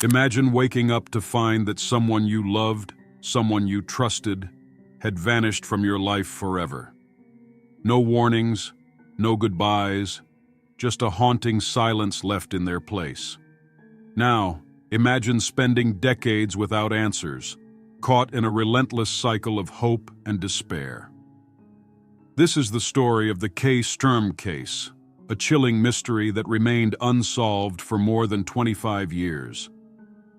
Imagine waking up to find that someone you loved, someone you trusted, had vanished from your life forever. No warnings, no goodbyes, just a haunting silence left in their place. Now, imagine spending decades without answers, caught in a relentless cycle of hope and despair. This is the story of the Karin Ström case, a chilling mystery that remained unsolved for more than 25 years.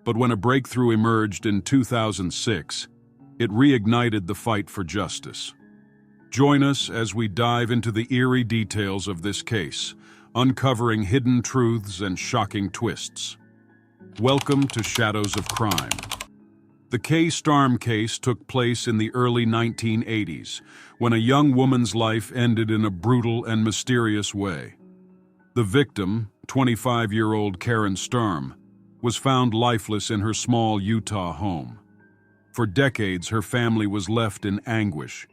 But when a breakthrough emerged in 2006, it reignited the fight for justice. Join us as we dive into the eerie details of this case, uncovering hidden truths and shocking twists. Welcome to Shadows of Crime. The Karin Ström case took place in the early 1980s, when a young woman's life ended in a brutal and mysterious way. The victim, 25-year-old Karin Strom, was found lifeless in her small Utah home. For decades, her family was left in anguish,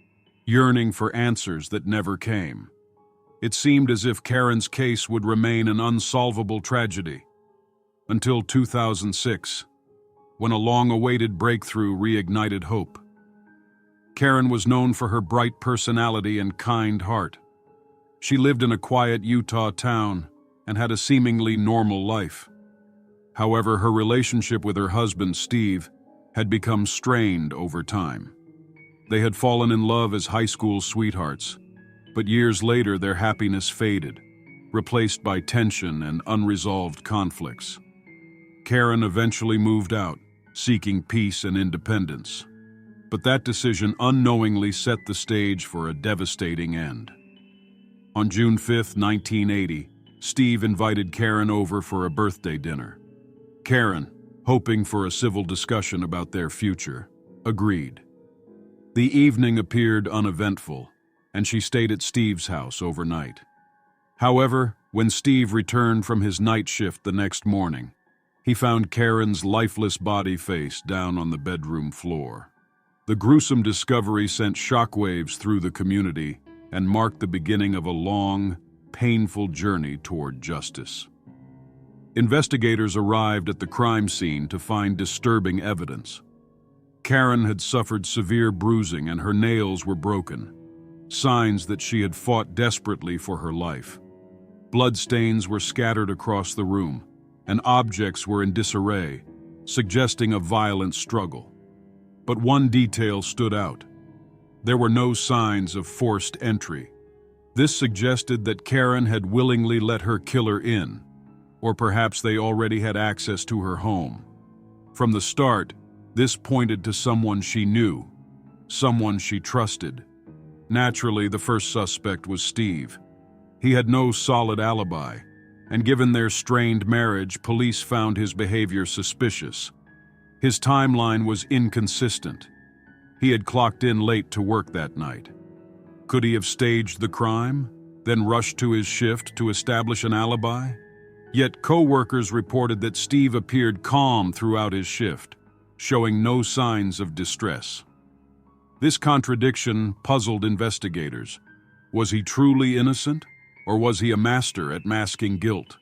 yearning for answers that never came. It seemed as if Karin's case would remain an unsolvable tragedy, until 2006, when a long-awaited breakthrough reignited hope. Karin was known for her bright personality and kind heart. She lived in a quiet Utah town and had a seemingly normal life. However, her relationship with her husband, Steve, had become strained over time. They had fallen in love as high school sweethearts, but years later their happiness faded, replaced by tension and unresolved conflicts. Karin eventually moved out, seeking peace and independence. But that decision unknowingly set the stage for a devastating end. On June 5, 1980, Steve invited Karin over for a birthday dinner. Karin, hoping for a civil discussion about their future, agreed. The evening appeared uneventful, and she stayed at Steve's house overnight. However, when Steve returned from his night shift the next morning, he found Karin's lifeless body face down on the bedroom floor. The gruesome discovery sent shockwaves through the community and marked the beginning of a long, painful journey toward justice. Investigators arrived at the crime scene to find disturbing evidence. Karin had suffered severe bruising and her nails were broken, signs that she had fought desperately for her life. Bloodstains were scattered across the room, and objects were in disarray, suggesting a violent struggle. But one detail stood out. There were no signs of forced entry. This suggested that Karin had willingly let her killer in, or perhaps they already had access to her home. From the start, this pointed to someone she knew, someone she trusted. Naturally, the first suspect was Steve. He had no solid alibi, and given their strained marriage, police found his behavior suspicious. His timeline was inconsistent. He had clocked in late to work that night. Could he have staged the crime, then rushed to his shift to establish an alibi? Yet co-workers reported that Steve appeared calm throughout his shift, showing no signs of distress. This contradiction puzzled investigators. Was he truly innocent, or was he a master at masking guilt?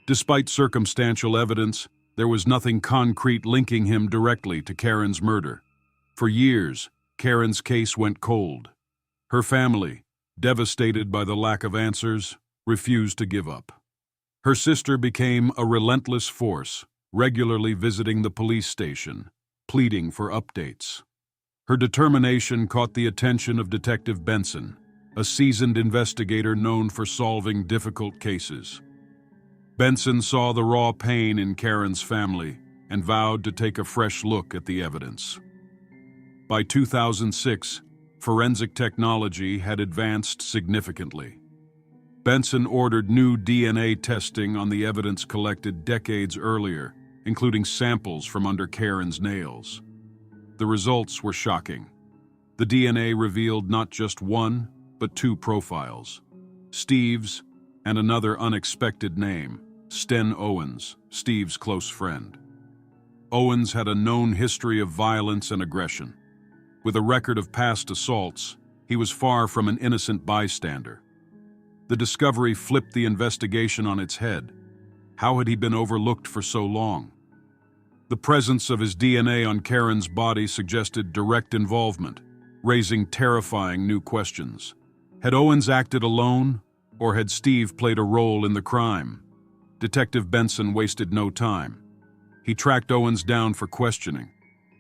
Despite circumstantial evidence, there was nothing concrete linking him directly to Karin's murder. For years, Karin's case went cold. Her family, devastated by the lack of answers, refused to give up. Her sister became a relentless force, regularly visiting the police station, pleading for updates. Her determination caught the attention of Detective Benson, a seasoned investigator known for solving difficult cases. Benson saw the raw pain in Karin's family and vowed to take a fresh look at the evidence. By 2006, forensic technology had advanced significantly. Benson ordered new DNA testing on the evidence collected decades earlier, including samples from under Karin's nails. The results were shocking. The DNA revealed not just one, but two profiles: Steve's and another unexpected name, Sten Owens, Steve's close friend. Owens had a known history of violence and aggression. With a record of past assaults, he was far from an innocent bystander. The discovery flipped the investigation on its head. How had he been overlooked for so long? The presence of his DNA on Karin's body suggested direct involvement, raising terrifying new questions. Had Owens acted alone, or had Steve played a role in the crime? Detective Benson wasted no time. He tracked Owens down for questioning.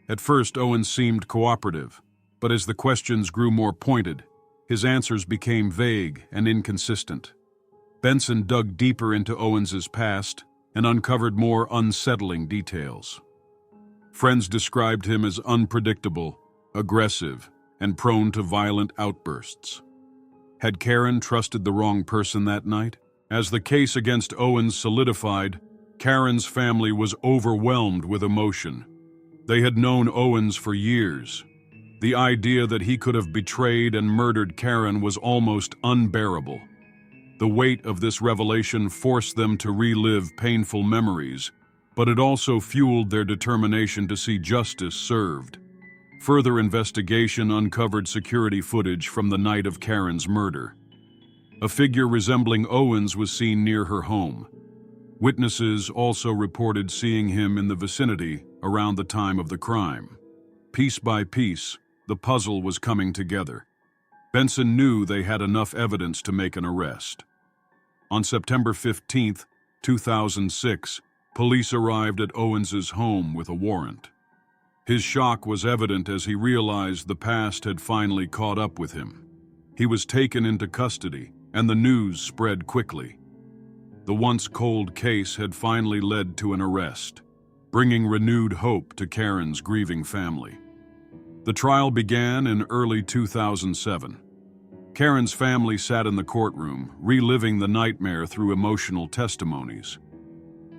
At first, Owens seemed cooperative, but as the questions grew more pointed, his answers became vague and inconsistent. Benson dug deeper into Owens's past and uncovered more unsettling details. Friends described him as unpredictable, aggressive, and prone to violent outbursts. Had Karin trusted the wrong person that night? As the case against Owens solidified, Karin's family was overwhelmed with emotion. They had known Owens for years. The idea that he could have betrayed and murdered Karin was almost unbearable. The weight of this revelation forced them to relive painful memories, but it also fueled their determination to see justice served. Further investigation uncovered security footage from the night of Karin's murder. A figure resembling Owens was seen near her home. Witnesses also reported seeing him in the vicinity around the time of the crime. Piece by piece, the puzzle was coming together. Benson knew they had enough evidence to make an arrest. On September 15, 2006, police arrived at Owens's home with a warrant. His shock was evident as he realized the past had finally caught up with him. He was taken into custody, and the news spread quickly. The once cold case had finally led to an arrest, bringing renewed hope to Karin's grieving family. The trial began in early 2007. Karin's family sat in the courtroom, reliving the nightmare through emotional testimonies.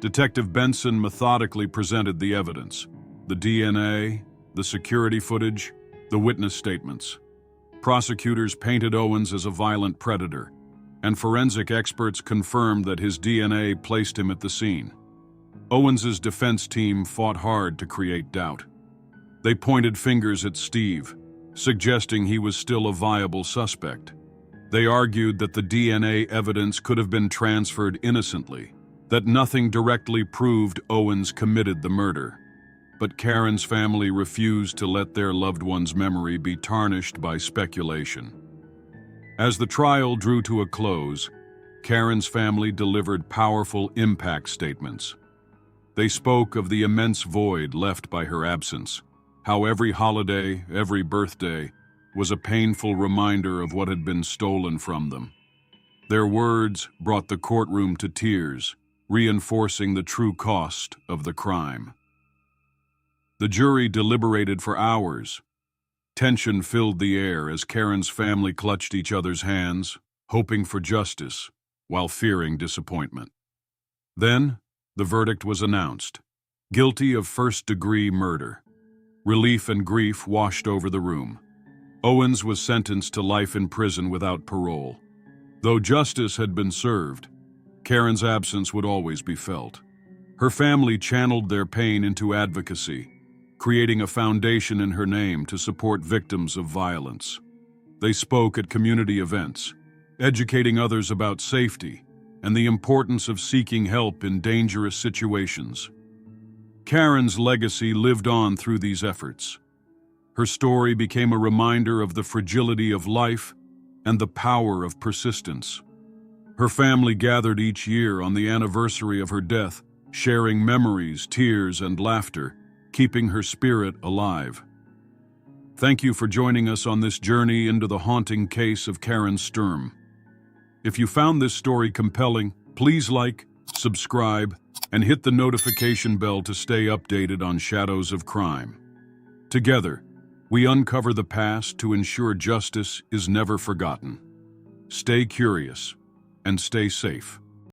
Detective Benson methodically presented the evidence: the DNA, the security footage, the witness statements. Prosecutors painted Owens as a violent predator, and forensic experts confirmed that his DNA placed him at the scene. Owens's defense team fought hard to create doubt. They pointed fingers at Steve, suggesting he was still a viable suspect. They argued that the DNA evidence could have been transferred innocently, that nothing directly proved Owens committed the murder. But Karin's family refused to let their loved one's memory be tarnished by speculation. As the trial drew to a close, Karin's family delivered powerful impact statements. They spoke of the immense void left by her absence, how every holiday, every birthday, was a painful reminder of what had been stolen from them. Their words brought the courtroom to tears, reinforcing the true cost of the crime. The jury deliberated for hours. Tension filled the air as Karin's family clutched each other's hands, hoping for justice while fearing disappointment. Then, the verdict was announced: guilty of first-degree murder. Relief and grief washed over the room. Owens was sentenced to life in prison without parole. Though justice had been served, Karin's absence would always be felt. Her family channeled their pain into advocacy, creating a foundation in her name to support victims of violence. They spoke at community events, educating others about safety and the importance of seeking help in dangerous situations. Karin's legacy lived on through these efforts. Her story became a reminder of the fragility of life and the power of persistence. Her family gathered each year on the anniversary of her death, sharing memories, tears, and laughter, keeping her spirit alive. Thank you for joining us on this journey into the haunting case of Karin Ström. If you found this story compelling, please like, subscribe, and hit the notification bell to stay updated on Shadows of Crime. Together, we uncover the past to ensure justice is never forgotten. Stay curious and stay safe.